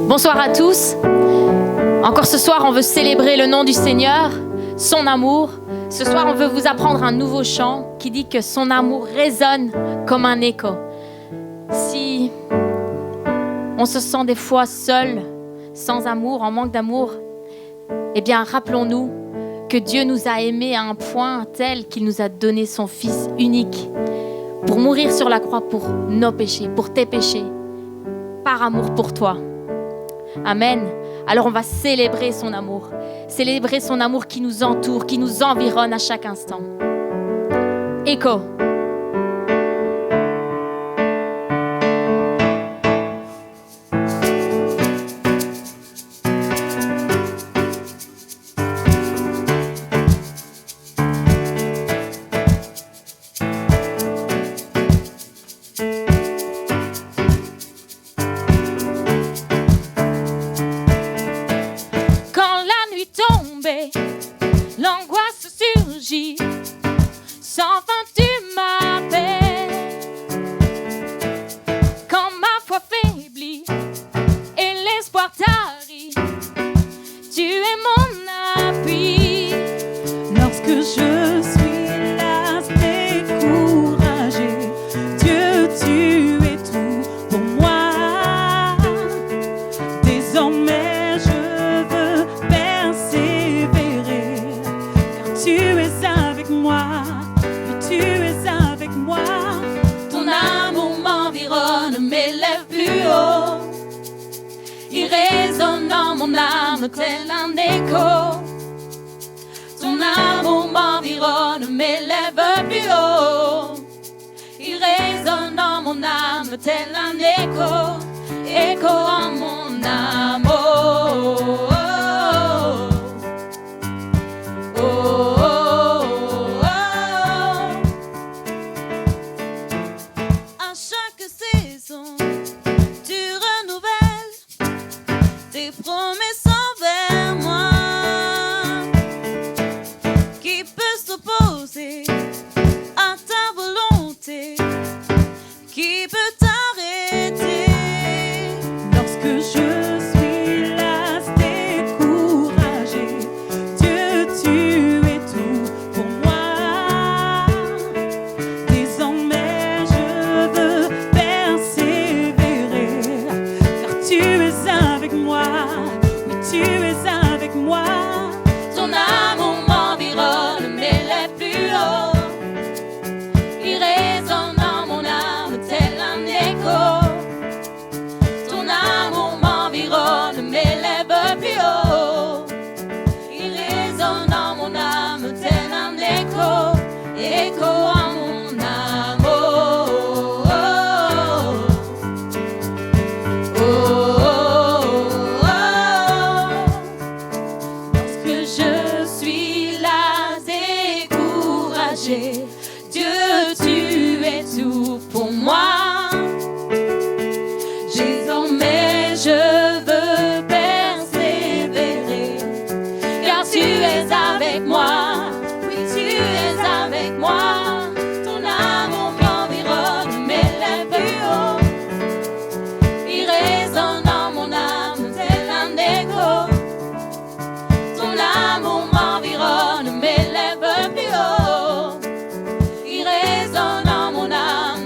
Bonsoir à tous. Encore ce soir, on veut célébrer le nom du Seigneur, son amour. Ce soir, on veut vous apprendre un nouveau chant qui dit que son amour résonne comme un écho. Si on se sent des fois seul, sans amour, en manque d'amour, eh bien, rappelons-nous que Dieu nous a aimés à un point tel qu'il nous a donné son Fils unique pour mourir sur la croix pour nos péchés, pour tes péchés, par amour pour toi. Amen. Alors on va célébrer son amour qui nous entoure, qui nous environne à chaque instant. Écho. L'angoisse surgit, sans fin tu m'appelles. Quand ma foi faiblit et l'espoir tarit, tu es mon appui. Lorsque je suis lasse, découragée, Dieu, tu es tout pour moi. Désormais je veux persévérer, car tu es avec moi, oui, tu es avec moi. Ton amour m'environne, m'élève plus haut. Il résonne dans mon âme tel un écho. Ton amour m'environne, m'élève plus haut. Il résonne dans mon âme tel un écho, écho en mon âme. Oh, oh, oh, oh, oh, oh. À chaque saison, tu renouvelles tes promesses envers moi. Qui peut s'opposer à ta volonté? Qui peut t'arrêter? Lorsque je suis lasse, découragée, Dieu, tu es tout pour moi. Désormais je veux persévérer, car tu es avec moi, oui, tu es avec moi. Ton amour m'environne, m'élève plus haut. Il résonne dans mon âme tel un écho. Ton amour m'environne, m'élève plus haut. Il résonne dans mon âme tel un écho, écho en mon âme. Oh, oh, oh, oh, oh. Lorsque je suis là, découragée, Dieu, tu es tout pour moi. Désormais je veux persévérer, car tu es avec moi, oui, tu es avec moi. Ton amour m'environne, m'élève plus haut. Il résonne dans mon âme tel un écho. Ton amour m'environne, m'élève plus haut. Il résonne dans mon âme.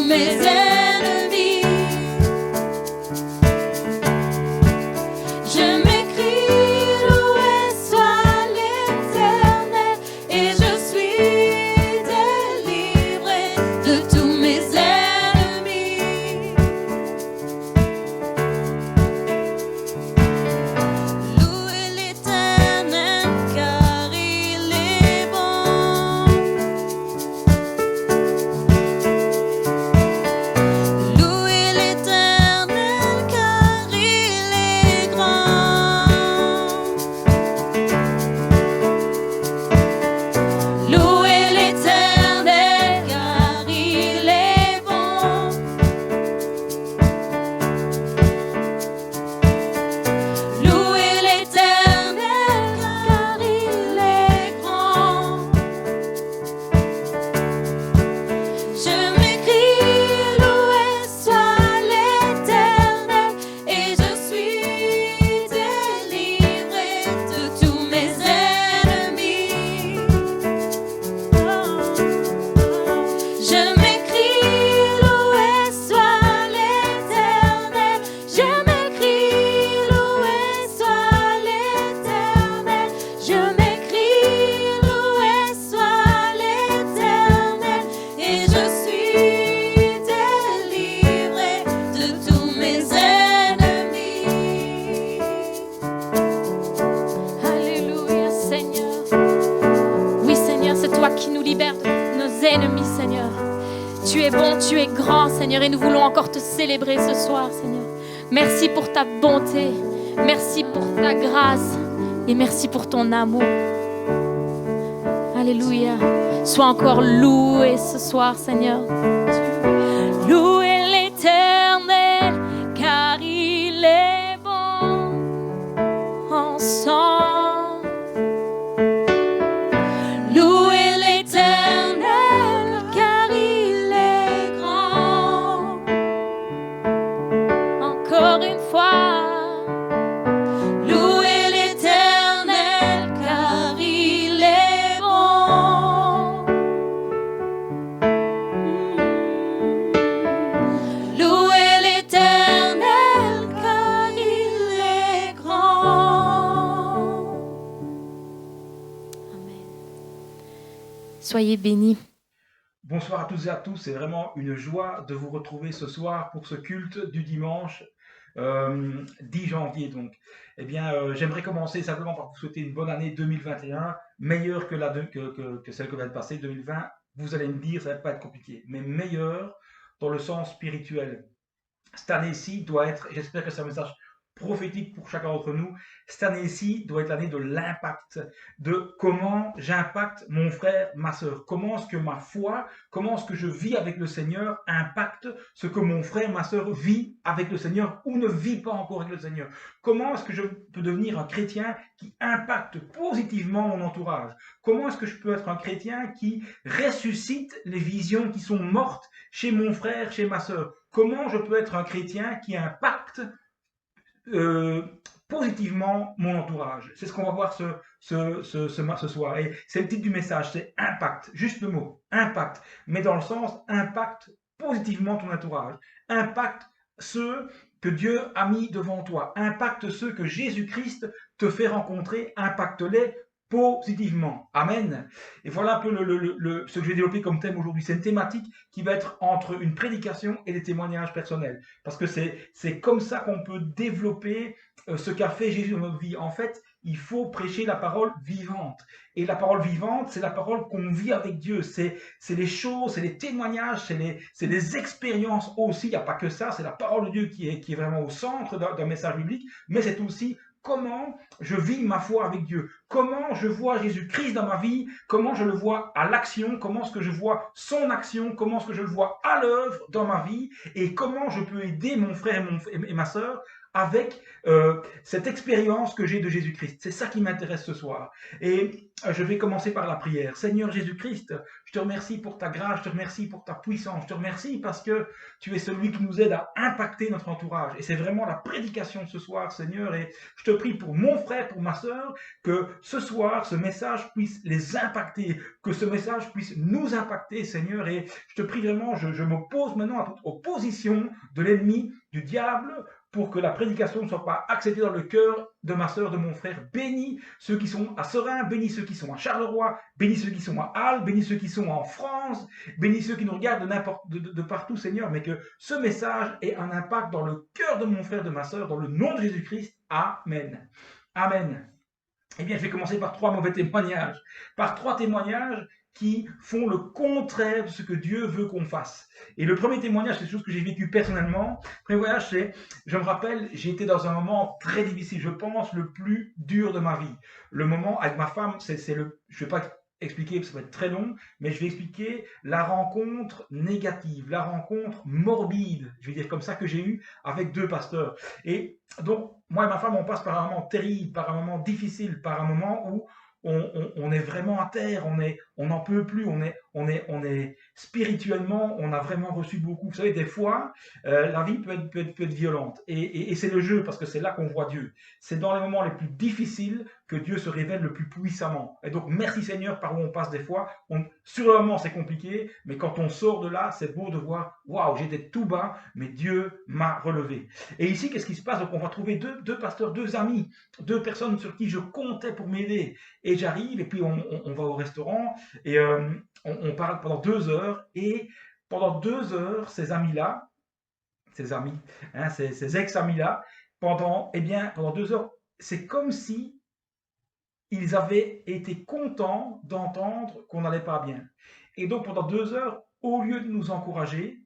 mes ennemis. Je m'écris, loué soit l'Éternel, et je suis délivré de tous mes ennemis. Louez l'Éternel car il est bon. Louez l'Éternel car il est grand. Louez l'Éternel car il est bon. Louez l'Éternel car il est grand. Je m'écris, loué soit l'Éternel, et je suis délivré de tous mes ennemis. Je m'écris, loué soit l'Éternel. Je m'écris, loué soit l'Éternel. Je m'écris, loué soit l'Éternel, et je suis délivré de tous mes ennemis. Alléluia, Seigneur. Oui, Seigneur, c'est toi qui nous libères de nos ennemis, Seigneur. Tu es bon, tu es grand, Seigneur, et nous voulons encore te célébrer ce soir, Seigneur. Merci pour ta bonté, merci pour ta grâce, et merci pour ton amour. Alléluia. Sois encore loué ce soir, Seigneur. Louez l'Éternel, car il est bon. Ensemble. Louez l'Éternel, car il est grand. Encore une fois. Louez l'Éternel, car il est bon. Louez l'Éternel, car il est grand. Amen. Soyez bénis. Bonsoir à toutes et à tous, c'est vraiment une joie de vous retrouver ce soir pour ce culte du dimanche 10 janvier donc. Eh bien, j'aimerais commencer simplement par vous souhaiter une bonne année 2021, meilleure que celle que vient de passer 2020. Vous allez me dire, ça va pas être compliqué, mais meilleure dans le sens spirituel. Cette année-ci doit être, j'espère que c'est un message prophétique pour chacun d'entre nous, cette année-ci doit être l'année de l'impact, de comment j'impacte mon frère, ma sœur, comment est-ce que ma foi, comment est-ce que je vis avec le Seigneur impacte ce que mon frère, ma sœur vit avec le Seigneur ou ne vit pas encore avec le Seigneur. Comment est-ce que je peux devenir un chrétien qui impacte positivement mon entourage? Comment est-ce que je peux être un chrétien qui ressuscite les visions qui sont mortes chez mon frère, chez ma sœur? Comment je peux être un chrétien qui impacte positivement mon entourage? C'est ce qu'on va voir ce soir. Et c'est le titre du message, c'est impact, juste le mot, impact, mais dans le sens impact positivement ton entourage, impact ceux que Dieu a mis devant toi, impacte ceux que Jésus-Christ te fait rencontrer, impacte-les positivement. Amen. Et voilà un peu ce que je vais développer comme thème aujourd'hui. C'est une thématique qui va être entre une prédication et des témoignages personnels. Parce que c'est comme ça qu'on peut développer ce qu'a fait Jésus dans notre vie. En fait, il faut prêcher la parole vivante. Et la parole vivante, c'est la parole qu'on vit avec Dieu. C'est les choses, c'est les témoignages, c'est les expériences aussi. Il n'y a pas que ça, c'est la parole de Dieu qui est vraiment au centre d'un message biblique, mais c'est aussi comment je vis ma foi avec Dieu, comment je vois Jésus-Christ dans ma vie, comment je le vois à l'action, comment est-ce que je vois son action, comment est-ce que je le vois à l'œuvre dans ma vie, et comment je peux aider mon frère et ma sœur avec cette expérience que j'ai de Jésus-Christ. C'est ça qui m'intéresse ce soir. Et je vais commencer par la prière. Seigneur Jésus-Christ, je te remercie pour ta grâce, je te remercie pour ta puissance, je te remercie parce que tu es celui qui nous aide à impacter notre entourage. Et c'est vraiment la prédication de ce soir, Seigneur. Et je te prie pour mon frère, pour ma sœur, que ce soir, ce message puisse les impacter, que ce message puisse nous impacter, Seigneur. Et je te prie vraiment, je m'oppose maintenant à toute opposition de l'ennemi, du diable, pour que la prédication ne soit pas acceptée dans le cœur de ma sœur, de mon frère. Bénis ceux qui sont à Serein, bénis ceux qui sont à Charleroi, bénis ceux qui sont à Halle, bénis ceux qui sont en France, bénis ceux qui nous regardent de partout, Seigneur, mais que ce message ait un impact dans le cœur de mon frère, de ma sœur, dans le nom de Jésus-Christ. Amen. Amen. Eh bien, je vais commencer par 3 mauvais témoignages, par 3 témoignages qui font le contraire de ce que Dieu veut qu'on fasse. Et le premier témoignage, c'est quelque chose que j'ai vécu personnellement. Le premier voyage, c'est, je me rappelle, j'ai été dans un moment très difficile, je pense le plus dur de ma vie. Le moment avec ma femme, je ne vais pas expliquer, ça va être très long, mais je vais expliquer la rencontre négative, la rencontre morbide, je vais dire comme ça, que j'ai eue avec 2 pasteurs. Et donc, moi et ma femme, on passe par un moment terrible, par un moment difficile, par un moment où on est vraiment à terre, on n'en peut plus, on est spirituellement, on a vraiment reçu beaucoup. Vous savez, des fois, la vie peut être violente. Et c'est le jeu, parce que c'est là qu'on voit Dieu. C'est dans les moments les plus difficiles que Dieu se révèle le plus puissamment. Et donc, merci Seigneur, par où on passe des fois. Sur le moment, c'est compliqué, mais quand on sort de là, c'est beau de voir, waouh, j'étais tout bas, mais Dieu m'a relevé. Et ici, qu'est-ce qui se passe? Donc, on va trouver deux pasteurs, 2 amis, 2 personnes sur qui je comptais pour m'aider. Et j'arrive, et puis on va au restaurant, et on parle pendant 2 heures, et pendant 2 heures, ces amis-là, ces ex-amis-là, pendant 2 heures, c'est comme si ils avaient été contents d'entendre qu'on n'allait pas bien. Et donc pendant 2 heures, au lieu de nous encourager,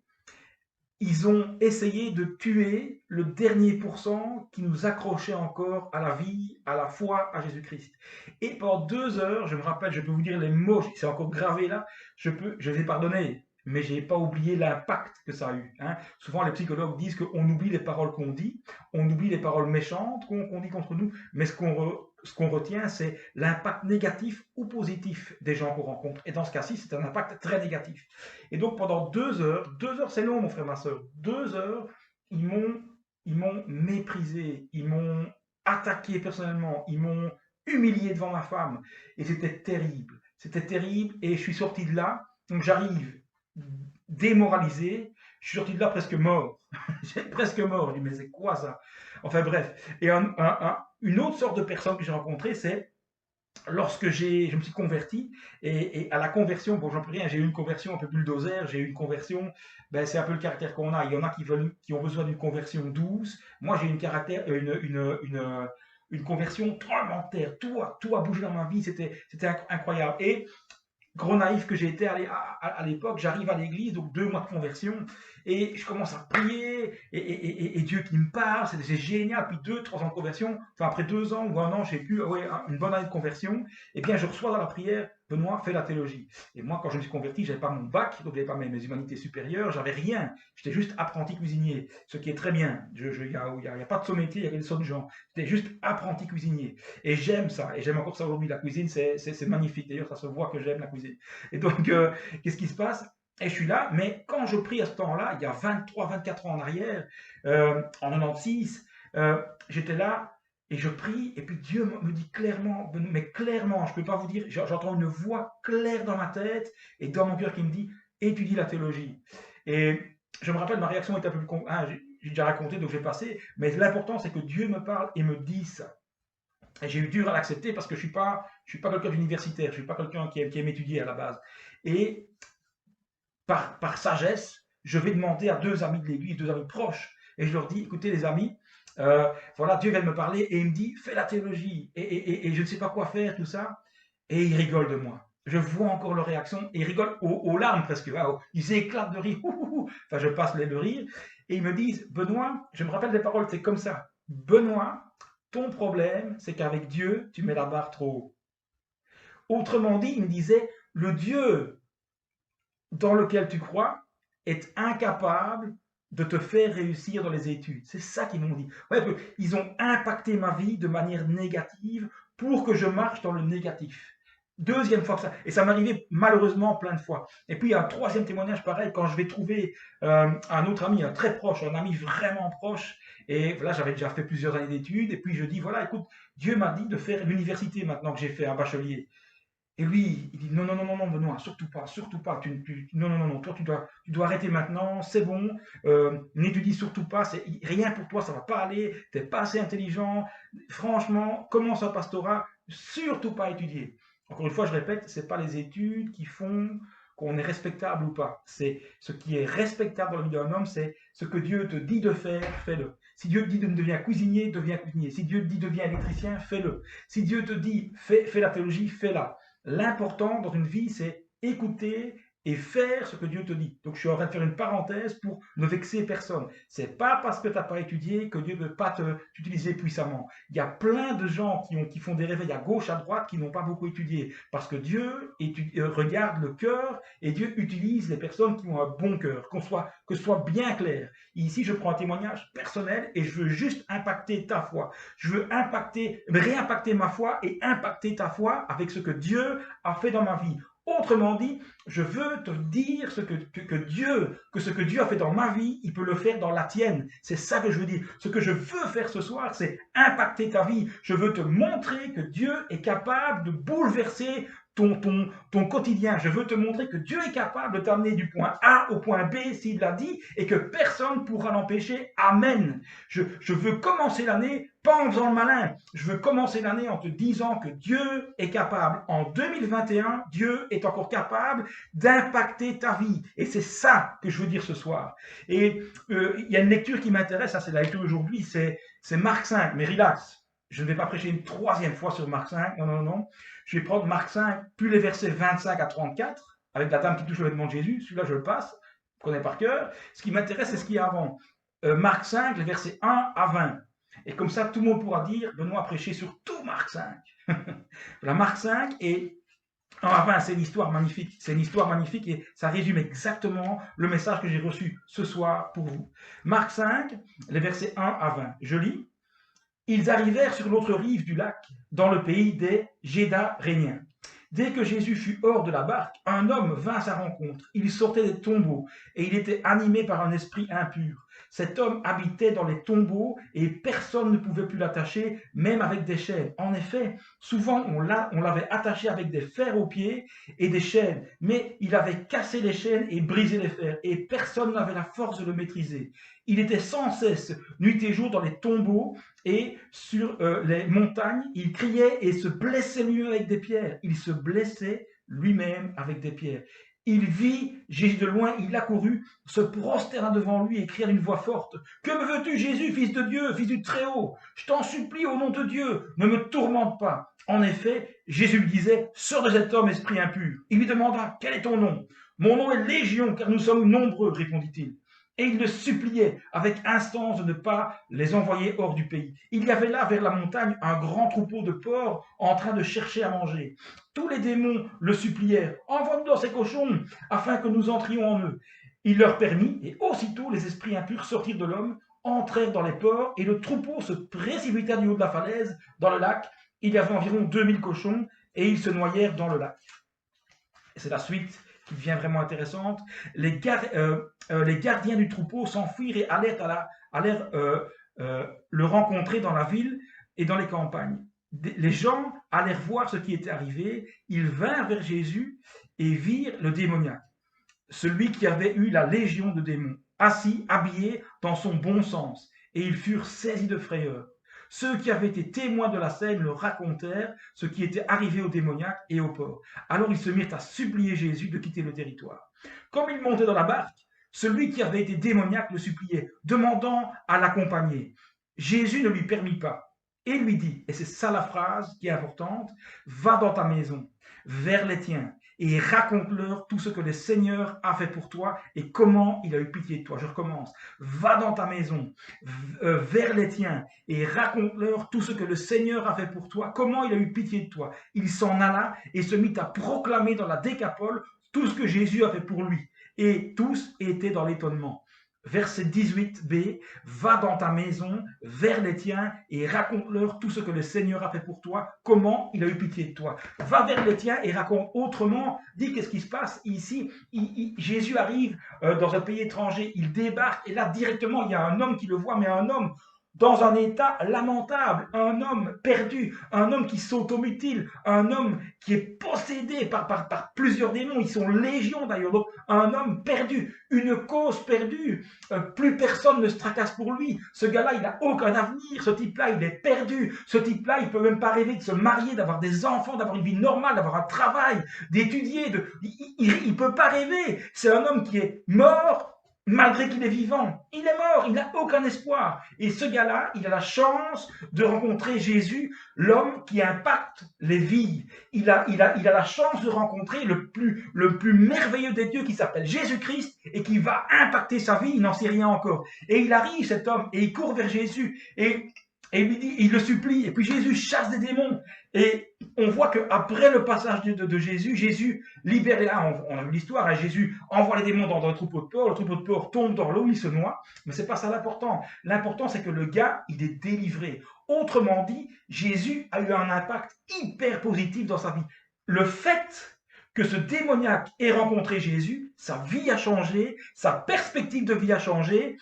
ils ont essayé de tuer le dernier pourcent qui nous accrochait encore à la vie, à la foi, à Jésus-Christ. Et pendant 2 heures, je me rappelle, je peux vous dire les mots, c'est encore gravé là, je les ai pardonnés, mais je n'ai pas oublié l'impact que ça a eu. Hein. Souvent, les psychologues disent qu'on oublie les paroles qu'on dit, on oublie les paroles méchantes qu'on dit contre nous, mais ce qu'on retient, c'est l'impact négatif ou positif des gens qu'on rencontre. Et dans ce cas-ci, c'est un impact très négatif. Et donc, pendant 2 heures c'est long, mon frère, ma soeur, 2 heures, ils m'ont méprisé, ils m'ont attaqué personnellement, ils m'ont humilié devant ma femme. Et c'était terrible, et je suis sorti de là, donc j'arrive démoralisé, je suis sorti de là presque mort. Presque mort, je dis mais c'est quoi ça? Enfin bref, et une autre sorte de personne que j'ai rencontrée, c'est lorsque je me suis converti, et à la conversion, bon j'en peux rien, j'ai eu une conversion un peu bulldozer, j'ai eu une conversion, ben, c'est un peu le caractère qu'on a, il y en a qui ont besoin d'une conversion douce, moi j'ai une conversion tremblement de terre, tout a bougé dans ma vie, c'était incroyable. Et gros naïf que j'ai été à l'époque, j'arrive à l'église, donc 2 mois de conversion, et je commence à prier, et Dieu qui me parle, c'est génial. Puis 2-3 ans de conversion, enfin après 2 ans ou 1 an, je sais plus, une bonne année de conversion, et bien je reçois dans la prière, Benoît, fais la théologie. Et moi, quand je me suis converti, j'avais pas mon bac, donc j'avais pas mes humanités supérieures, j'avais rien. J'étais juste apprenti cuisinier, ce qui est très bien. Il n'y a pas de saut métier, il y avait des sauts de gens. J'étais juste apprenti cuisinier. Et j'aime ça, et j'aime encore ça aujourd'hui. La cuisine, c'est magnifique. D'ailleurs, ça se voit que j'aime la cuisine. Et donc, qu'est-ce qui se passe? Et je suis là, mais quand je prie à ce temps-là, il y a 23-24 ans en arrière, en 96, j'étais là, et je prie, et puis Dieu me dit clairement, mais clairement, je ne peux pas vous dire, j'entends une voix claire dans ma tête et dans mon cœur qui me dit, étudie la théologie. Et je me rappelle, ma réaction était un peu plus... j'ai déjà raconté, donc j'ai passé, mais l'important, c'est que Dieu me parle et me dit ça. Et j'ai eu dur à l'accepter parce que je suis pas quelqu'un d'universitaire, je ne suis pas quelqu'un qui aime étudier à la base. Et par sagesse, je vais demander à 2 amis de l'église, 2 amis proches, et je leur dis, écoutez les amis, voilà, Dieu vient de me parler et il me dit, fais la théologie, et je ne sais pas quoi faire, tout ça, et ils rigolent de moi. Je vois encore leur réaction, et ils rigolent aux larmes presque, ils éclatent de rire, enfin je passe le rire, et ils me disent, Benoît, je me rappelle des paroles, c'est comme ça, Benoît, ton problème, c'est qu'avec Dieu, tu mets la barre trop haut. Autrement dit, il me disait, le Dieu dans lequel tu crois est incapable de te faire réussir dans les études. C'est ça qu'ils m'ont dit. Ouais, ils ont impacté ma vie de manière négative pour que je marche dans le négatif. Deuxième fois que ça, et ça m'arrivait malheureusement plein de fois. Et puis il y a un troisième témoignage pareil, quand je vais trouver un autre ami, un très proche, un ami vraiment proche, et là j'avais déjà fait plusieurs années d'études, et puis je dis, voilà, écoute, Dieu m'a dit de faire l'université maintenant que j'ai fait un bachelier. Et lui, il dit non, non, non, non, non, Benoît, surtout pas, non, non, non, non, toi, tu dois arrêter maintenant, c'est bon, n'étudie surtout pas, c'est rien pour toi, ça va pas aller, t'es pas assez intelligent, franchement, commence un pastorat, surtout pas étudier. Encore une fois, je répète, c'est pas les études qui font qu'on est respectable ou pas. C'est ce qui est respectable dans la vie d'un homme, c'est ce que Dieu te dit de faire, fais-le. Si Dieu te dit de devenir cuisinier, deviens cuisinier. Si Dieu te dit deviens électricien, fais-le. Si Dieu te dit fais la théologie, fais-la. L'important dans une vie, c'est écouter et faire ce que Dieu te dit. Donc je suis en train de faire une parenthèse pour ne vexer personne. C'est pas parce que tu n'as pas étudié que Dieu ne veut pas t'utiliser puissamment. Il y a plein de gens qui font des réveils à gauche, à droite, qui n'ont pas beaucoup étudié. Parce que Dieu regarde le cœur et Dieu utilise les personnes qui ont un bon cœur. Que ce soit bien clair. Ici, je prends un témoignage personnel et je veux juste impacter ta foi. Je veux réimpacter ma foi et impacter ta foi avec ce que Dieu a fait dans ma vie. Autrement dit, je veux te dire ce que Dieu a fait dans ma vie, il peut le faire dans la tienne. C'est ça que je veux dire. Ce que je veux faire ce soir, c'est impacter ta vie. Je veux te montrer que Dieu est capable de bouleverser ton quotidien. Je veux te montrer que Dieu est capable de t'amener du point A au point B s'il l'a dit et que personne ne pourra l'empêcher. Amen. Je veux commencer l'année pas en faisant le malin. Je veux commencer l'année en te disant que Dieu est capable. En 2021, Dieu est encore capable d'impacter ta vie. Et c'est ça que je veux dire ce soir. Et il y a une lecture qui m'intéresse, ça c'est la lecture d'aujourd'hui, c'est Marc 5, mais relax. Je ne vais pas prêcher une troisième fois sur Marc 5, non, non, non. Je vais prendre Marc 5, plus les versets 25 à 34, avec la dame qui touche le vêtement de Jésus. Celui-là, je le passe, vous connaissez par cœur. Ce qui m'intéresse, c'est ce qu'il y a avant. Marc 5, les versets 1 à 20. Et comme ça, tout le monde pourra dire, Benoît a prêché sur tout Marc 5. La Marc 5, et 1 à 20, c'est l'histoire magnifique. C'est une histoire magnifique et ça résume exactement le message que j'ai reçu ce soir pour vous. Marc 5, les versets 1 à 20. Je lis. Ils arrivèrent sur l'autre rive du lac, dans le pays des Gédaréniens. Dès que Jésus fut hors de la barque, un homme vint à sa rencontre. Il sortait des tombeaux et il était animé par un esprit impur. Cet homme habitait dans les tombeaux et personne ne pouvait plus l'attacher, même avec des chaînes. En effet, souvent on l'avait attaché avec des fers aux pieds et des chaînes, mais il avait cassé les chaînes et brisé les fers et personne n'avait la force de le maîtriser. Il était sans cesse, nuit et jour, dans les tombeaux et sur les montagnes. Il criait et se blessait lui-même avec des pierres. Il se blessait lui-même avec des pierres. Il vit Jésus de loin, il accourut, se prosterna devant lui et cria d'une voix forte. « Que me veux-tu, Jésus, fils de Dieu, fils du Très-Haut? Je t'en supplie au nom de Dieu, ne me tourmente pas. » En effet, Jésus lui disait « Sors de cet homme, esprit impur. » Il lui demanda « Quel est ton nom? »« Mon nom est Légion, car nous sommes nombreux, répondit-il. Et il le suppliait avec instance de ne pas les envoyer hors du pays. Il y avait là, vers la montagne, un grand troupeau de porcs en train de chercher à manger. Tous les démons le supplièrent. « Envoie-nous dans ces cochons, afin que nous entrions en eux. » Il leur permit, et aussitôt les esprits impurs sortirent de l'homme, entrèrent dans les porcs, et le troupeau se précipita du haut de la falaise, dans le lac. Il y avait environ 2000 cochons, et ils se noyèrent dans le lac. Et c'est la suite qui devient vraiment intéressante. Les gardiens du troupeau s'enfuirent et allèrent le rencontrer dans la ville et dans les campagnes. Les gens allèrent voir ce qui était arrivé. Ils vinrent vers Jésus et virent le démoniaque, celui qui avait eu la légion de démons, assis, habillé dans son bon sens, et ils furent saisis de frayeur. Ceux qui avaient été témoins de la scène leur racontèrent ce qui était arrivé au démoniaque et au porc. Alors ils se mirent à supplier Jésus de quitter le territoire. Comme il montait dans la barque, celui qui avait été démoniaque le suppliait, demandant à l'accompagner. Jésus ne lui permit pas et lui dit, et c'est ça la phrase qui est importante, « Va dans ta maison, vers les tiens, et raconte-leur tout ce que le Seigneur a fait pour toi et comment il a eu pitié de toi. » Je recommence. Va dans ta maison, vers les tiens, et raconte-leur tout ce que le Seigneur a fait pour toi, comment il a eu pitié de toi. Il s'en alla et se mit à proclamer dans la Décapole tout ce que Jésus a fait pour lui. Et tous étaient dans l'étonnement. verset 18b, va dans ta maison, vers les tiens, et raconte-leur tout ce que le Seigneur a fait pour toi, comment il a eu pitié de toi. Va vers les tiens et raconte autrement, dis qu'est-ce qui se passe ici. Jésus arrive dans un pays étranger, il débarque, et là directement il y a un homme qui le voit, mais un homme dans un état lamentable, un homme perdu, un homme qui s'automutile, un homme qui est possédé par plusieurs démons, ils sont légions d'ailleurs, donc un homme perdu, une cause perdue, plus personne ne se tracasse pour lui, ce gars-là il n'a aucun avenir, ce type-là il est perdu, ce type-là il ne peut même pas rêver de se marier, d'avoir des enfants, d'avoir une vie normale, d'avoir un travail, d'étudier, il ne peut pas rêver, c'est un homme qui est mort, malgré qu'il est vivant, il est mort, il n'a aucun espoir. Et ce gars-là, il a la chance de rencontrer Jésus, l'homme qui impacte les vies. Il a la chance de rencontrer le plus merveilleux des dieux qui s'appelle Jésus-Christ et qui va impacter sa vie, il n'en sait rien encore. Et il arrive, cet homme, et il court vers Jésus et il lui dit, il le supplie, et puis Jésus chasse des démons. Et on voit qu'après le passage de Jésus, Jésus libère les âmes. On a vu l'histoire, hein, Jésus envoie les démons dans un troupeau de porcs, le troupeau de porcs tombe dans l'eau, il se noie, mais c'est pas ça l'important. L'important, c'est que le gars, il est délivré. Autrement dit, Jésus a eu un impact hyper positif dans sa vie. Le fait que ce démoniaque ait rencontré Jésus, sa vie a changé, sa perspective de vie a changé,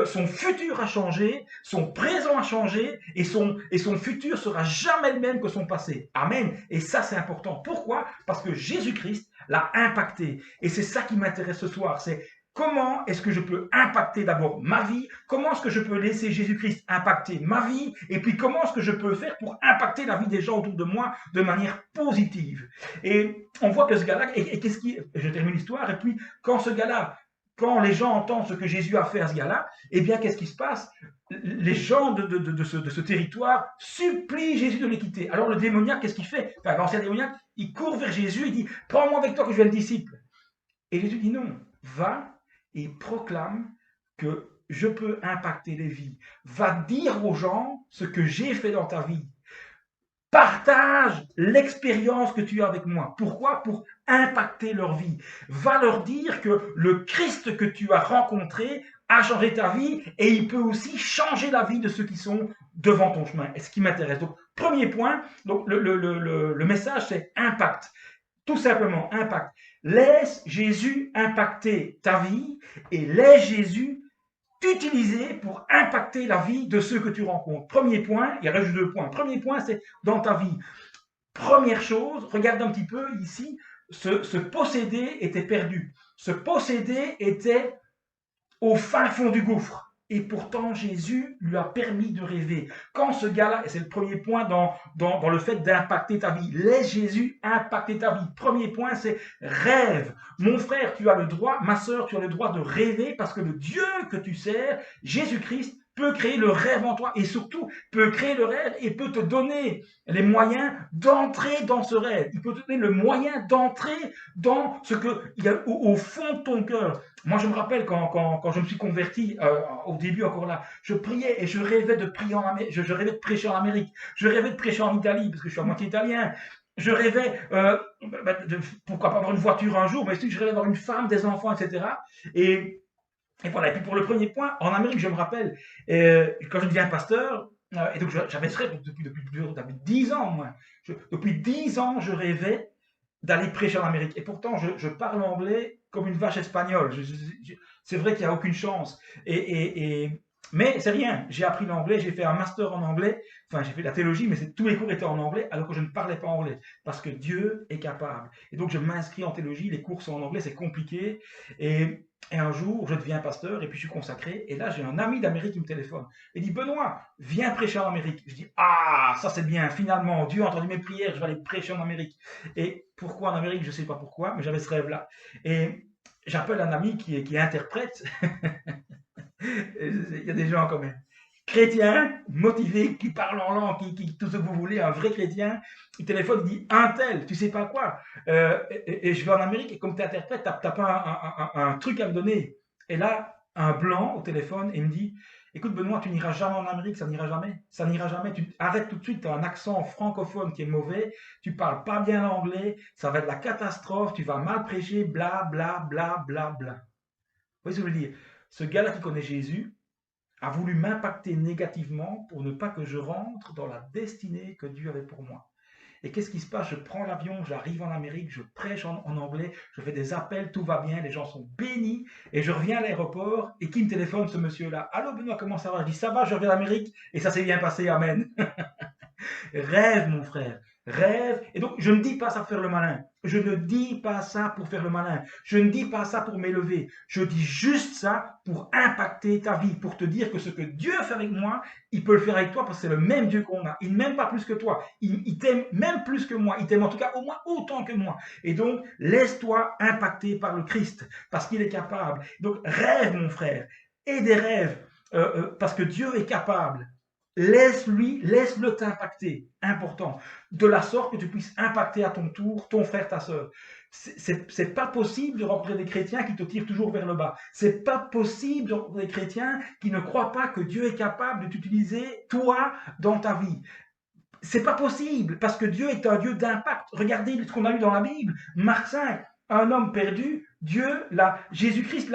son futur a changé, son présent a changé, et son futur sera jamais le même que son passé. Amen. Et ça, c'est important. Pourquoi? Parce que Jésus-Christ l'a impacté. Et c'est ça qui m'intéresse ce soir, c'est comment est-ce que je peux impacter d'abord ma vie? Comment est-ce que je peux laisser Jésus-Christ impacter ma vie? Et puis comment est-ce que je peux faire pour impacter la vie des gens autour de moi de manière positive? Et on voit que ce gars-là, et qu'est-ce qui... Je termine l'histoire, et puis quand ce gars-là, quand les gens entendent ce que Jésus a fait à ce gars-là, eh bien qu'est-ce qui se passe? Les gens de ce territoire supplient Jésus de les quitter. Alors le démoniaque, qu'est-ce qu'il fait? Enfin, l'ancien démoniaque, il court vers Jésus, il dit « Prends-moi avec toi que je vais le disciple. » Et Jésus dit « Non, va et proclame que je peux impacter les vies. Va dire aux gens ce que j'ai fait dans ta vie. Partage l'expérience que tu as avec moi. Pourquoi? Pour impacter leur vie. Va leur dire que le Christ que tu as rencontré a changé ta vie et il peut aussi changer la vie de ceux qui sont devant ton chemin. Et ce qui m'intéresse. Donc, premier point, donc le message, c'est impact. Tout simplement, impact. Laisse Jésus impacter ta vie et laisse Jésus t'utiliser pour impacter la vie de ceux que tu rencontres. Premier point, il reste 2 points. Premier point, c'est dans ta vie. Première chose, regarde un petit peu ici, ce possédé était perdu. Ce possédé était au fin fond du gouffre. Et pourtant, Jésus lui a permis de rêver. Quand ce gars-là, et c'est le premier point dans le fait d'impacter ta vie, laisse Jésus impacter ta vie. Premier point, c'est rêve. Mon frère, tu as le droit, ma sœur, tu as le droit de rêver parce que le Dieu que tu sers, Jésus-Christ, peut créer le rêve en toi et surtout peut créer le rêve et peut te donner les moyens d'entrer dans ce rêve. Il peut te donner le moyen d'entrer dans ce qu'il y a au fond de ton cœur. Moi, je me rappelle quand je me suis converti, au début encore là, je priais et je rêvais de prier en Amérique, je rêvais de prêcher en Amérique, je rêvais de prêcher en Italie parce que je suis à moitié italien. Je rêvais, pourquoi pas avoir une voiture un jour, mais aussi je rêvais d'avoir une femme, des enfants, etc. Et voilà, et puis pour le premier point, en Amérique, je me rappelle, quand je deviens pasteur, et donc j'avais ce rêve depuis 10 ans, moi. Depuis 10 ans, je rêvais d'aller prêcher en Amérique. Et pourtant, je parle anglais comme une vache espagnole. C'est vrai qu'il n'y a aucune chance. Mais c'est rien, j'ai appris l'anglais, j'ai fait un master en anglais, enfin j'ai fait de la théologie, mais tous les cours étaient en anglais, alors que je ne parlais pas anglais, parce que Dieu est capable. Et donc je m'inscris en théologie, les cours sont en anglais, c'est compliqué, et un jour, je deviens pasteur, et puis je suis consacré, et là j'ai un ami d'Amérique qui me téléphone, il dit « Benoît, viens prêcher en Amérique ». Je dis « Ah, ça c'est bien, finalement, Dieu a entendu mes prières, je vais aller prêcher en Amérique ». Et pourquoi en Amérique, je ne sais pas pourquoi, mais j'avais ce rêve-là. Et j'appelle un ami qui est interprète, il y a des gens quand même chrétiens, motivés, qui parlent en langue, qui tout ce que vous voulez, un vrai chrétien, il téléphone, il dit un tel, tu sais pas quoi, et je vais en Amérique, et comme tu es interprète, t'as pas un truc à me donner. Et là, un blanc au téléphone, et il me dit, écoute Benoît, tu n'iras jamais en Amérique, ça n'ira jamais, tu arrêtes tout de suite, tu as un accent francophone qui est mauvais, tu parles pas bien l'anglais, ça va être la catastrophe, tu vas mal prêcher, bla bla bla bla bla. Vous voyez ce que je veux dire? ce gars-là qui connaît Jésus a voulu m'impacter négativement pour ne pas que je rentre dans la destinée que Dieu avait pour moi. Et qu'est-ce qui se passe? Je prends l'avion, j'arrive en Amérique, je prêche en anglais, je fais des appels, tout va bien, les gens sont bénis. Et je reviens à l'aéroport et qui me téléphone, ce monsieur-là? Allô Benoît, comment ça va? Je dis ça va, je reviens d'Amérique et ça s'est bien passé, amen. Rêve, mon frère, rêve. Et donc, je ne dis pas ça pour faire le malin. Je ne dis pas ça pour faire le malin. Je ne dis pas ça pour m'élever. Je dis juste ça pour impacter ta vie, pour te dire que ce que Dieu fait avec moi, il peut le faire avec toi parce que c'est le même Dieu qu'on a. Il ne m'aime pas plus que toi. Il t'aime même plus que moi. Il t'aime en tout cas au moins autant que moi. Et donc, laisse-toi impacter par le Christ parce qu'il est capable. Donc, rêve, mon frère. Et des rêves parce que Dieu est capable. Laisse-le t'impacter, important, de la sorte que tu puisses impacter à ton tour ton frère, ta sœur. C'est pas possible de rencontrer des chrétiens qui te tirent toujours vers le bas. C'est pas possible de rencontrer des chrétiens qui ne croient pas que Dieu est capable de t'utiliser, toi, dans ta vie. C'est pas possible, parce que Dieu est un Dieu d'impact. Regardez ce qu'on a lu dans la Bible, Marc 5, un homme perdu, Jésus-Christ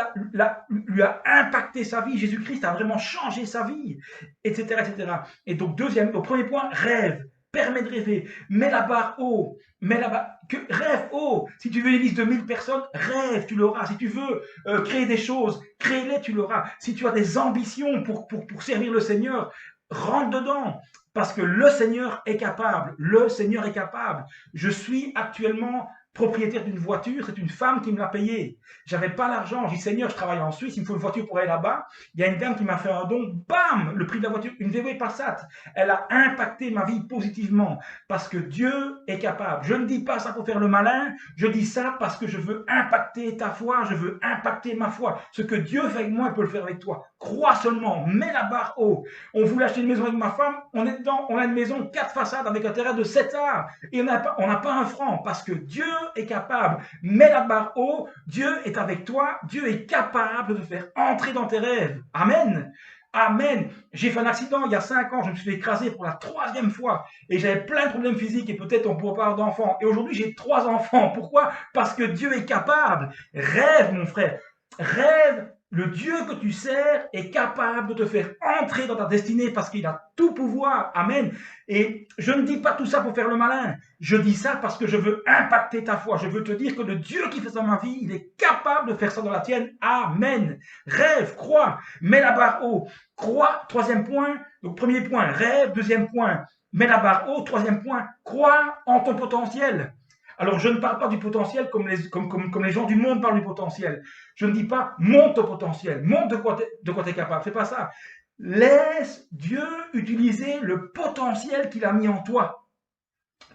lui a impacté sa vie, Jésus-Christ a vraiment changé sa vie, etc., etc. Et donc, au premier point, rêve, permet de rêver, mets la barre haut, rêve haut. Si tu veux une liste de 1000 personnes, rêve, tu l'auras. Si tu veux créer des choses, crée-les, tu l'auras. Si tu as des ambitions pour servir le Seigneur, rentre dedans. Parce que le Seigneur est capable. Le Seigneur est capable. Je suis actuellement propriétaire d'une voiture, c'est une femme qui me l'a payée. J'avais pas l'argent, j'ai dit Seigneur, je travaille en Suisse, il me faut une voiture pour aller là-bas. Il y a une dame qui m'a fait un don, bam, le prix de la voiture, une VW Passat. Elle a impacté ma vie positivement parce que Dieu est capable. Je ne dis pas ça pour faire le malin, je dis ça parce que je veux impacter ta foi, je veux impacter ma foi. Ce que Dieu fait avec moi, il peut le faire avec toi. Crois seulement, mets la barre haut. On voulait acheter une maison avec ma femme, on est dedans, on a une maison 4 façades avec un terrain de 7 arts et on n'a pas un franc parce que Dieu est capable. Mets la barre haut, Dieu est avec toi, Dieu est capable de faire entrer dans tes rêves. Amen. Amen. J'ai fait un accident il y a 5 ans, je me suis fait écraser pour la 3e fois et j'avais plein de problèmes physiques et peut-être on ne pourra pas avoir d'enfants. Et aujourd'hui, j'ai 3 enfants. Pourquoi? Parce que Dieu est capable. Rêve, mon frère. Rêve. Le Dieu que tu sers est capable de te faire entrer dans ta destinée parce qu'il a tout pouvoir. Amen. Et je ne dis pas tout ça pour faire le malin. Je dis ça parce que je veux impacter ta foi. Je veux te dire que le Dieu qui fait ça dans ma vie, il est capable de faire ça dans la tienne. Amen. Rêve, crois, mets la barre haut. Crois, 3e point. Donc 1er point, rêve. 2e point, mets la barre haut. 3e point, crois en ton potentiel. Alors, je ne parle pas du potentiel comme les gens du monde parlent du potentiel. Je ne dis pas monte ton potentiel, monte de quoi tu es capable. Fais pas ça. Laisse Dieu utiliser le potentiel qu'il a mis en toi.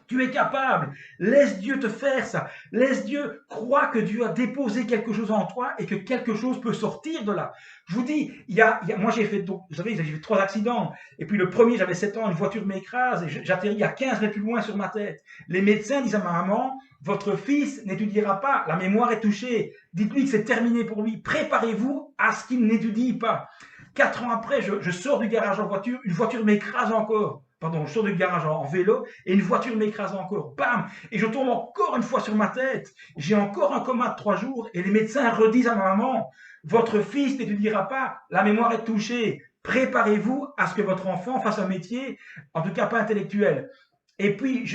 Tu es capable. Laisse Dieu te faire ça. Laisse Dieu croire que Dieu a déposé quelque chose en toi et que quelque chose peut sortir de là. Je vous dis, moi j'ai fait 3 accidents. Et puis le premier, j'avais 7 ans, une voiture m'écrase et j'atterris à 15 mètres plus loin sur ma tête. Les médecins disent à ma maman, votre fils n'étudiera pas, la mémoire est touchée. Dites-lui que c'est terminé pour lui. Préparez-vous à ce qu'il n'étudie pas. 4 ans après, je sors du garage en voiture, une voiture m'écrase encore. Pardon, je sors du garage en vélo et une voiture m'écrase encore. Bam! Et je tombe encore une fois sur ma tête. J'ai encore un coma de 3 jours et les médecins redisent à ma maman, votre fils n'étudiera pas, la mémoire est touchée. Préparez-vous à ce que votre enfant fasse un métier, en tout cas pas intellectuel. Et puis,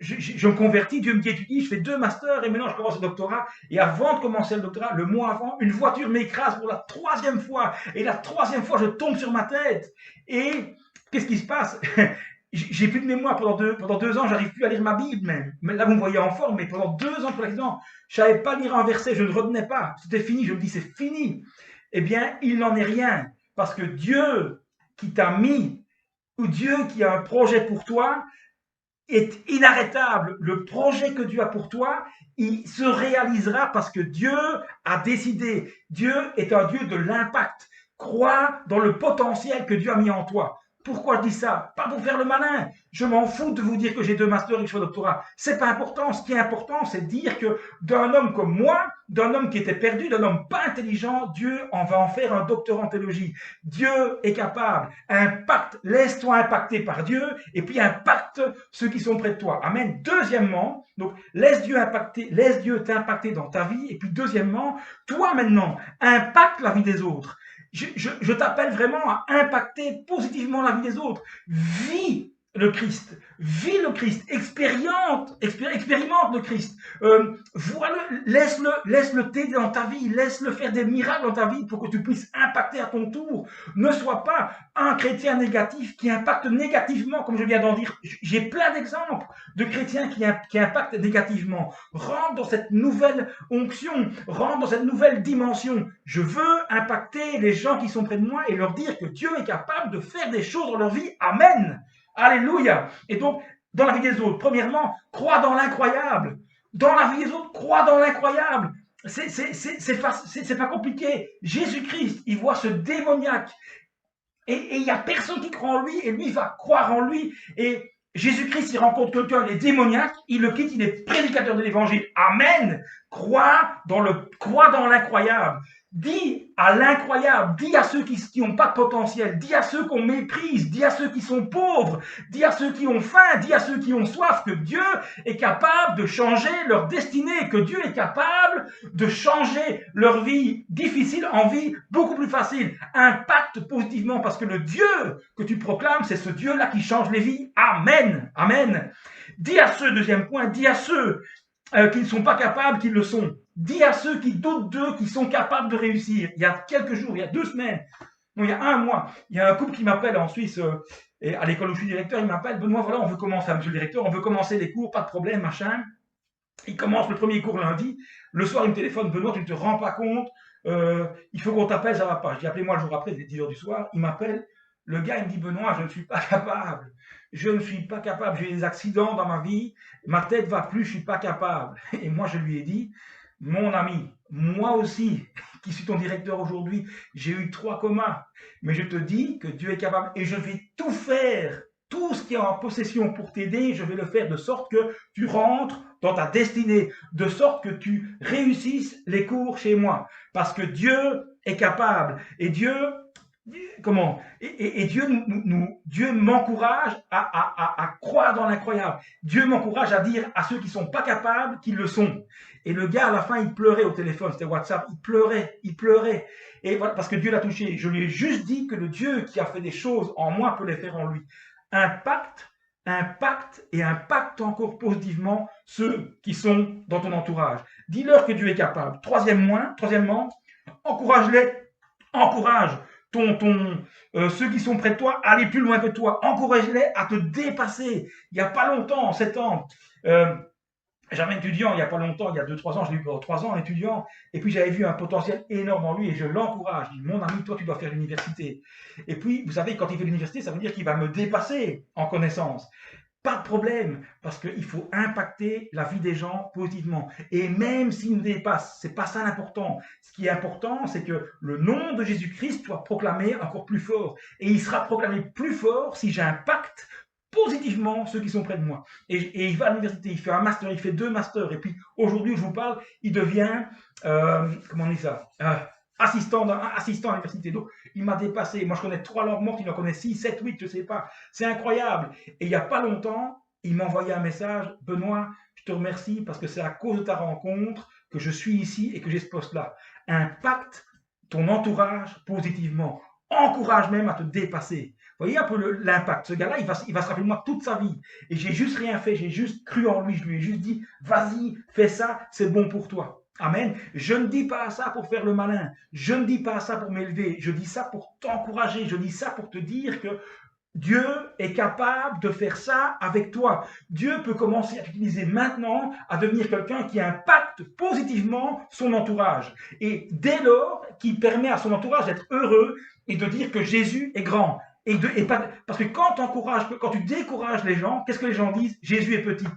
je me convertis, Dieu me dit étudie, je fais 2 masters et maintenant je commence le doctorat. Et avant de commencer le doctorat, le mois avant, une voiture m'écrase pour la 3e fois. Et la 3e fois, je tombe sur ma tête. Et qu'est-ce qui se passe? J'ai plus de mémoire pendant 2 ans, j'arrive plus à lire ma Bible même. Mais là, vous me voyez en forme, mais pendant 2 ans pour l'accident, je savais pas lire un verset, je ne retenais pas. C'était fini, je me dis c'est fini. Eh bien, il n'en est rien. Parce que Dieu qui t'a mis, ou Dieu qui a un projet pour toi, est inarrêtable. Le projet que Dieu a pour toi, il se réalisera parce que Dieu a décidé. Dieu est un Dieu de l'impact. Crois dans le potentiel que Dieu a mis en toi. Pourquoi je dis ça? Pas pour faire le malin. Je m'en fous de vous dire que j'ai 2 masters et que je fais un doctorat. C'est pas important. Ce qui est important, c'est de dire que d'un homme comme moi, d'un homme qui était perdu, d'un homme pas intelligent, Dieu va en faire un doctorat en théologie. Dieu est capable. Impacte, laisse-toi impacter par Dieu et puis impacte ceux qui sont près de toi. Amen. Deuxièmement, donc laisse Dieu t'impacter dans ta vie. Et puis deuxièmement, toi maintenant, impacte la vie des autres. je t'appelle vraiment à impacter positivement la vie des autres. Vis le Christ, expérimente le Christ, vois-le, laisse-le t'aider dans ta vie, laisse-le faire des miracles dans ta vie pour que tu puisses impacter à ton tour. Ne sois pas un chrétien négatif qui impacte négativement, comme je viens d'en dire. J'ai plein d'exemples de chrétiens qui impactent négativement. Rentre dans cette nouvelle onction, rentre dans cette nouvelle dimension. Je veux impacter les gens qui sont près de moi et leur dire que Dieu est capable de faire des choses dans leur vie. Amen. Alléluia. Et donc, dans la vie des autres, premièrement, crois dans l'incroyable. Dans la vie des autres, crois dans l'incroyable. C'est pas compliqué. Jésus-Christ, il voit ce démoniaque. Et il n'y a personne qui croit en lui, et lui va croire en lui. Et Jésus-Christ, il rencontre quelqu'un, il est démoniaque, il le quitte, il est prédicateur de l'évangile. Amen. Crois dans l'incroyable. Dis à l'incroyable, dis à ceux qui n'ont pas de potentiel, dis à ceux qu'on méprise, dis à ceux qui sont pauvres, dis à ceux qui ont faim, dis à ceux qui ont soif, que Dieu est capable de changer leur destinée, que Dieu est capable de changer leur vie difficile en vie beaucoup plus facile. Impacte positivement parce que le Dieu que tu proclames, c'est ce Dieu-là qui change les vies. Amen. Amen. Dis à ceux, deuxième point, dis à ceux qui ne sont pas capables, qu'ils le sont. Dis à ceux qui doutent d'eux, qui sont capables de réussir. Il y a quelques jours, il y a 2 semaines, non, il y a 1 mois, il y a un couple qui m'appelle en Suisse, et à l'école où je suis directeur, il m'appelle, Benoît, voilà, on veut commencer, monsieur le directeur, on veut commencer les cours, pas de problème, machin. Il commence le premier cours lundi. Le soir, il me téléphone, Benoît, tu ne te rends pas compte, il faut qu'on t'appelle, ça va pas. Je dis, appelez-moi le jour après, c'est 10h du soir. Il m'appelle, le gars, il me dit, Benoît, je ne suis pas capable. Je ne suis pas capable, j'ai des accidents dans ma vie, ma tête va plus, je ne suis pas capable. Et moi, je lui ai dit, mon ami, moi aussi, qui suis ton directeur aujourd'hui, j'ai eu 3 comas, mais je te dis que Dieu est capable et je vais tout faire, tout ce qui est en possession pour t'aider, je vais le faire de sorte que tu rentres dans ta destinée, de sorte que tu réussisses les cours chez moi, parce que Dieu est capable et Dieu... Comment et Dieu m'encourage à croire dans l'incroyable. Dieu m'encourage à dire à ceux qui sont pas capables qu'ils le sont. Et le gars à la fin il pleurait au téléphone, c'était WhatsApp, il pleurait. Et voilà, parce que Dieu l'a touché. Je lui ai juste dit que le Dieu qui a fait des choses en moi peut les faire en lui. Impacte encore positivement ceux qui sont dans ton entourage. Dis-leur que Dieu est capable. Troisièmement, encourage ceux qui sont près de toi, aller plus loin que toi. Encourage-les à te dépasser. Il n'y a pas longtemps, en 7 ans, j'avais un étudiant, il n'y a pas longtemps, il y a 2-3 ans, je l'ai eu pendant 3 ans, un étudiant, et puis j'avais vu un potentiel énorme en lui, et je l'encourage. Je dis, mon ami, toi, tu dois faire l'université. Et puis, vous savez, quand il fait l'université, ça veut dire qu'il va me dépasser en connaissance. Pas de problème, parce qu'il faut impacter la vie des gens positivement. Et même s'ils nous dépassent, c'est pas ça l'important. Ce qui est important, c'est que le nom de Jésus-Christ soit proclamé encore plus fort. Et il sera proclamé plus fort si j'impacte positivement ceux qui sont près de moi. Et il va à l'université, il fait un master, il fait 2 masters. Et puis aujourd'hui, je vous parle, il devient, comment on dit ça assistant à l'université. Donc, il m'a dépassé. Moi, je connais 3 langues mortes, il en connaît 6, 7, 8, je ne sais pas. C'est incroyable. Et il n'y a pas longtemps, il m'a envoyé un message. Benoît, je te remercie parce que c'est à cause de ta rencontre que je suis ici et que j'ai ce poste-là. Impacte ton entourage positivement. Encourage même à te dépasser. Vous voyez un peu l'impact. Ce gars-là, il va se rappeler de moi toute sa vie. Et j'ai juste rien fait. J'ai juste cru en lui. Je lui ai juste dit, vas-y, fais ça, c'est bon pour toi. Amen. Je ne dis pas ça pour faire le malin. Je ne dis pas ça pour m'élever. Je dis ça pour t'encourager. Je dis ça pour te dire que Dieu est capable de faire ça avec toi. Dieu peut commencer à t'utiliser maintenant à devenir quelqu'un qui impacte positivement son entourage. Et dès lors, qui permet à son entourage d'être heureux et de dire que Jésus est grand. Parce que quand tu décourages les gens, qu'est-ce que les gens disent? Jésus est petit.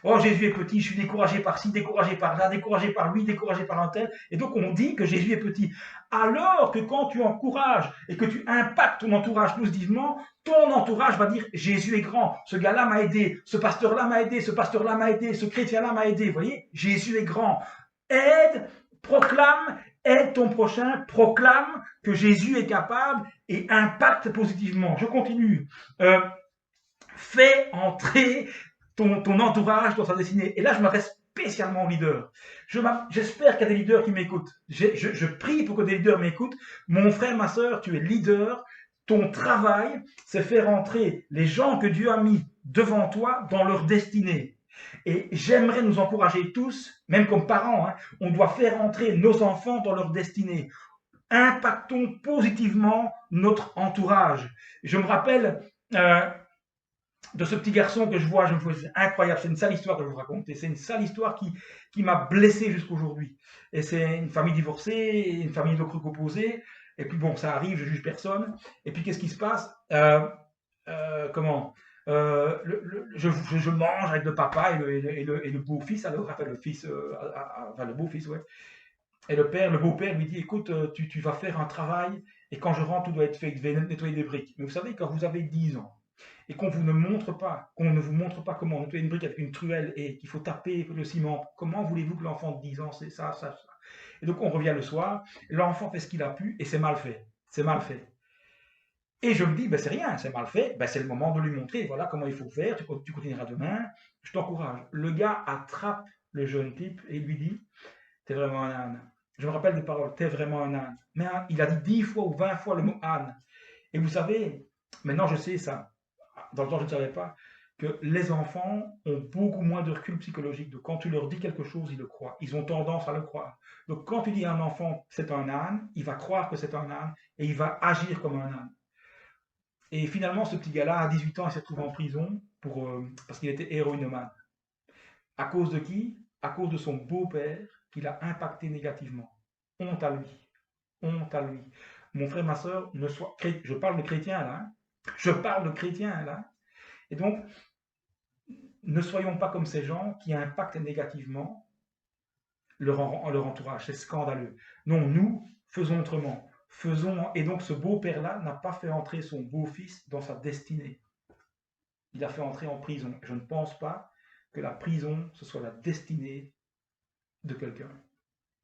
Oh, Jésus est petit, je suis découragé par ci, découragé par là, découragé par lui, découragé par un tel. Et donc, on dit que Jésus est petit. Alors que quand tu encourages et que tu impactes ton entourage positivement, ton entourage va dire Jésus est grand. Ce gars-là m'a aidé, ce pasteur-là m'a aidé, ce pasteur-là m'a aidé, ce chrétien-là m'a aidé. Vous voyez, Jésus est grand. Aide ton prochain, proclame que Jésus est capable et impacte positivement. Je continue. Fais entrer ton entourage dans sa destinée. Et là, je m'adresse spécialement aux leaders. J'espère qu'il y a des leaders qui m'écoutent. Je prie pour que des leaders m'écoutent. Mon frère, ma soeur, tu es leader. Ton travail, c'est faire entrer les gens que Dieu a mis devant toi dans leur destinée. Et j'aimerais nous encourager tous, même comme parents, on doit faire entrer nos enfants dans leur destinée. Impactons positivement notre entourage. Je me rappelle de ce petit garçon que je vois, c'est incroyable, c'est une sale histoire que je vous raconte, et c'est une sale histoire qui m'a blessé jusqu'aujourd'hui. Et c'est une famille divorcée, une famille de creux opposés, et puis bon, ça arrive, je juge personne. Et puis qu'est-ce qui se passe? Je mange avec le papa et le beau-fils, alors enfin le fils, enfin le beau-fils, ouais. Et le père, le beau-père lui dit, écoute, tu vas faire un travail, et quand je rentre, tout doit être fait, je vais nettoyer des briques. Mais vous savez, quand vous avez 10 ans, et qu'on ne vous montre pas comment nettoyer une brique avec une truelle et qu'il faut taper le ciment, comment voulez-vous que l'enfant de 10 ans, c'est ça. Et donc on revient le soir, l'enfant fait ce qu'il a pu, et c'est mal fait. C'est mal fait. Et je me dis, ben c'est rien, c'est mal fait, ben c'est le moment de lui montrer, voilà comment il faut faire, tu continueras demain, je t'encourage. Le gars attrape le jeune type et lui dit, t'es vraiment un âne. Je me rappelle des paroles, t'es vraiment un âne. Mais il a dit 10 fois ou 20 fois le mot âne. Et vous savez, maintenant je sais ça, dans le temps je ne savais pas, que les enfants ont beaucoup moins de recul psychologique. Donc quand tu leur dis quelque chose, ils le croient. Ils ont tendance à le croire. Donc quand tu dis à un enfant c'est un âne, il va croire que c'est un âne et il va agir comme un âne. Et finalement, ce petit gars-là, à 18 ans, il s'est retrouvé en prison parce qu'il était héroïnomane. À cause de qui? À cause de son beau-père qui l'a impacté négativement. Honte à lui. Honte à lui. Mon frère, ma soeur, je parle de chrétiens là. Je parle de chrétiens là. Et donc, ne soyons pas comme ces gens qui impactent négativement leur entourage. C'est scandaleux. Non, nous, faisons autrement. Et donc ce beau-père-là n'a pas fait entrer son beau-fils dans sa destinée. Il l'a fait entrer en prison. Je ne pense pas que la prison, ce soit la destinée de quelqu'un.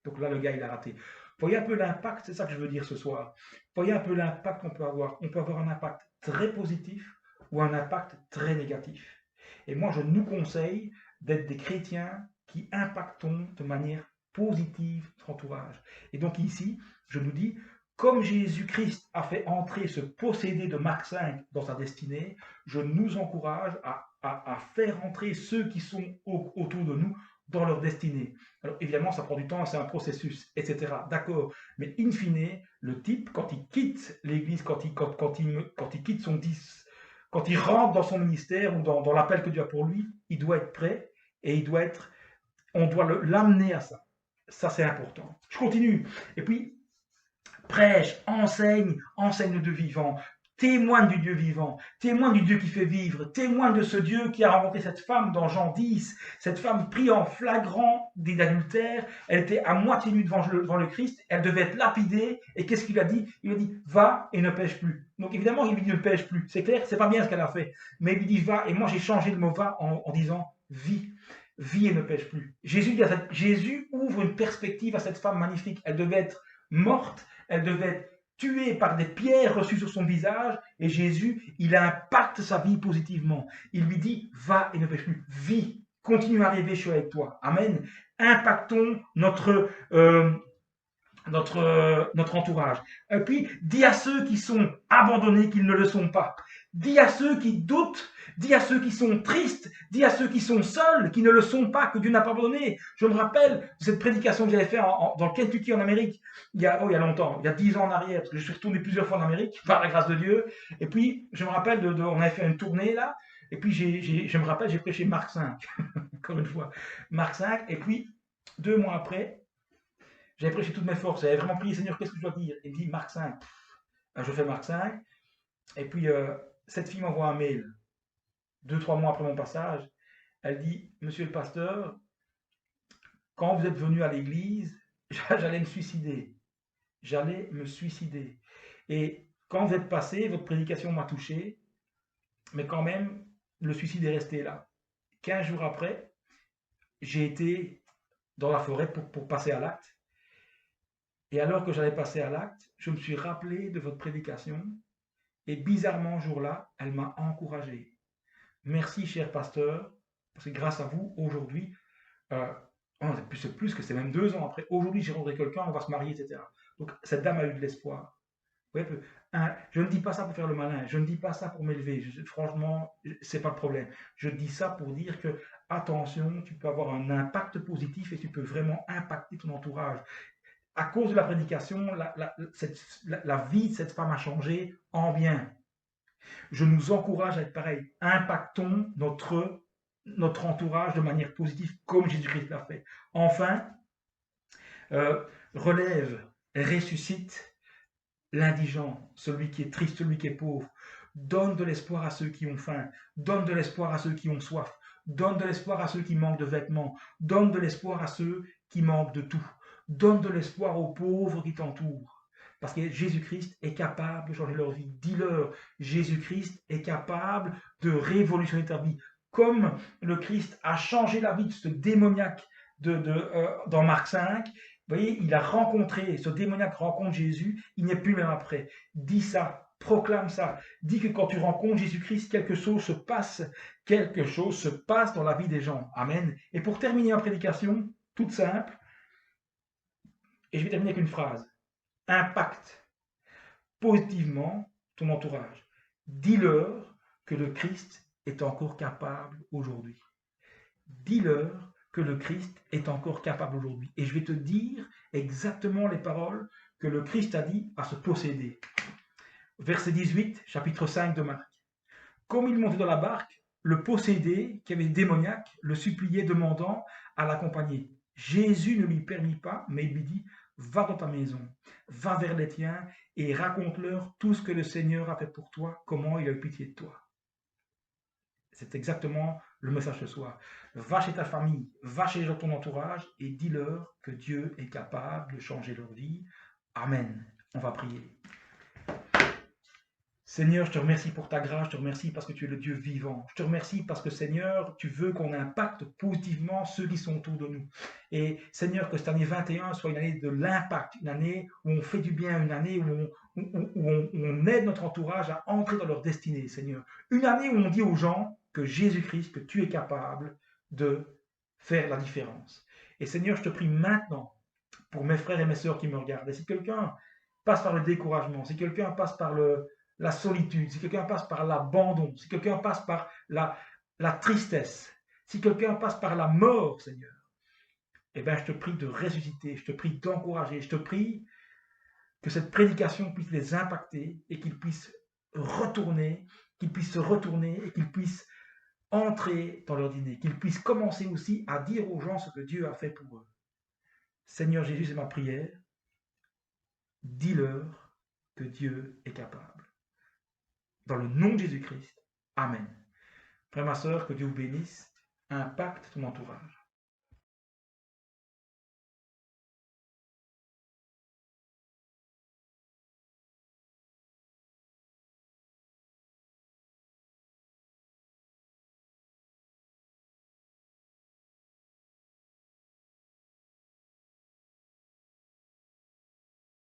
Donc là, le gars, il a raté. Voyez un peu l'impact, c'est ça que je veux dire ce soir. Voyez un peu l'impact qu'on peut avoir. On peut avoir un impact très positif ou un impact très négatif. Et moi, je nous conseille d'être des chrétiens qui impactons de manière positive notre entourage. Et donc ici, je nous dis, comme Jésus-Christ a fait entrer ce possédé de Marc 5 dans sa destinée, je nous encourage à faire entrer ceux qui sont autour de nous dans leur destinée. Alors évidemment, ça prend du temps, c'est un processus, etc. D'accord, mais in fine, le type, quand il quitte l'église, quand il quitte son 10, quand il rentre dans son ministère ou dans l'appel que Dieu a pour lui, il doit être prêt et on doit l'amener à ça. Ça, c'est important. Je continue. Et puis, prêche, enseigne le Dieu vivant, témoigne du Dieu vivant, témoigne du Dieu qui fait vivre, témoigne de ce Dieu qui a rencontré cette femme dans Jean 10, cette femme prise en flagrant d'adultère, elle était à moitié nue devant le Christ, elle devait être lapidée, et qu'est-ce qu'il a dit? Il lui a dit, va et ne pêche plus. Donc évidemment, il lui dit ne pêche plus, c'est clair, c'est pas bien ce qu'elle a fait, mais il lui dit va, et moi j'ai changé le mot va en disant vis. Vis et ne pêche plus. Jésus ouvre une perspective à cette femme magnifique, elle devait être morte, elle devait être tuée par des pierres reçues sur son visage, et Jésus, il impacte sa vie positivement. Il lui dit, va et ne pêche plus, vis, continue à rêver, je suis avec toi. Amen. Impactons notre entourage. Et puis, dis à ceux qui sont abandonnés qu'ils ne le sont pas. Dis à ceux qui doutent, dis à ceux qui sont tristes, dis à ceux qui sont seuls, qui ne le sont pas, que Dieu n'a pas abandonné. Je me rappelle de cette prédication que j'avais faite dans le Kentucky en Amérique, il y a longtemps, il y a 10 ans en arrière, parce que je suis retourné plusieurs fois en Amérique, par la grâce de Dieu. Et puis, je me rappelle, on avait fait une tournée là, et puis je me rappelle, j'ai prêché Marc 5, encore une fois, Marc 5, et puis 2 mois après, j'avais prêché toutes mes forces, j'avais vraiment prié, Seigneur, qu'est-ce que je dois dire? Il me dit Marc 5. Je fais Marc 5, et puis cette fille m'envoie un mail, 2-3 mois après mon passage. Elle dit, monsieur le pasteur, quand vous êtes venu à l'église, j'allais me suicider. J'allais me suicider. Et quand vous êtes passé, votre prédication m'a touché, mais quand même, le suicide est resté là. 15 jours après, j'ai été dans la forêt pour passer à l'acte. Et alors que j'allais passer à l'acte, je me suis rappelé de votre prédication. Et bizarrement, ce jour-là, elle m'a encouragé. Merci, cher pasteur, parce que grâce à vous, aujourd'hui, Euh, c'est plus que c'est même 2 ans après. Aujourd'hui, j'ai rencontré quelqu'un, on va se marier, etc. Donc, cette dame a eu de l'espoir. Ouais, je ne dis pas ça pour faire le malin, je ne dis pas ça pour m'élever, franchement, c'est pas le problème. Je dis ça pour dire que, attention, tu peux avoir un impact positif et tu peux vraiment impacter ton entourage. À cause de la prédication, la vie de cette femme a changé en bien. Je nous encourage à être pareil. Impactons notre entourage de manière positive comme Jésus-Christ l'a fait. Enfin, euh, relève, ressuscite l'indigent, celui qui est triste, celui qui est pauvre. Donne de l'espoir à ceux qui ont faim. Donne de l'espoir à ceux qui ont soif. Donne de l'espoir à ceux qui manquent de vêtements. Donne de l'espoir à ceux qui manquent de tout. Donne de l'espoir aux pauvres qui t'entourent. Parce que Jésus-Christ est capable de changer leur vie. Dis-leur, Jésus-Christ est capable de révolutionner ta vie. Comme le Christ a changé la vie de ce démoniaque dans Marc 5, vous voyez, il a rencontré, ce démoniaque rencontre Jésus, il n'est plus le même après. Dis ça, proclame ça. Dis que quand tu rencontres Jésus-Christ, quelque chose se passe dans la vie des gens. Amen. Et pour terminer ma prédication, toute simple, et je vais terminer avec une phrase. Impacte positivement ton entourage. Dis-leur que le Christ est encore capable aujourd'hui. Dis-leur que le Christ est encore capable aujourd'hui. Et je vais te dire exactement les paroles que le Christ a dit à ce possédé. Verset 18, chapitre 5 de Marc. Comme il montait dans la barque, le possédé, qui avait des démoniaques, le suppliait, demandant à l'accompagner. Jésus ne lui permit pas, mais il lui dit, va dans ta maison, va vers les tiens et raconte-leur tout ce que le Seigneur a fait pour toi, comment il a eu pitié de toi. C'est exactement le message ce soir. Va chez ta famille, va chez ton entourage et dis-leur que Dieu est capable de changer leur vie. Amen. On va prier. Seigneur, je te remercie pour ta grâce, je te remercie parce que tu es le Dieu vivant. Je te remercie parce que, Seigneur, tu veux qu'on impacte positivement ceux qui sont autour de nous. Et, Seigneur, que cette année 21 soit une année de l'impact, une année où on fait du bien, une année où on aide notre entourage à entrer dans leur destinée, Seigneur. Une année où on dit aux gens que Jésus-Christ, que tu es capable de faire la différence. Et, Seigneur, je te prie maintenant pour mes frères et mes sœurs qui me regardent. Et si quelqu'un passe par le découragement, si quelqu'un passe par la solitude, si quelqu'un passe par l'abandon, si quelqu'un passe par la tristesse, si quelqu'un passe par la mort, Seigneur, eh bien, je te prie de ressusciter, je te prie d'encourager, je te prie que cette prédication puisse les impacter et qu'ils puissent retourner, qu'ils puissent se retourner et qu'ils puissent entrer dans leur dîner, qu'ils puissent commencer aussi à dire aux gens ce que Dieu a fait pour eux. Seigneur Jésus, c'est ma prière. Dis-leur que Dieu est capable. Dans le nom de Jésus-Christ. Amen. Frère, ma soeur, que Dieu vous bénisse. Impacte ton entourage.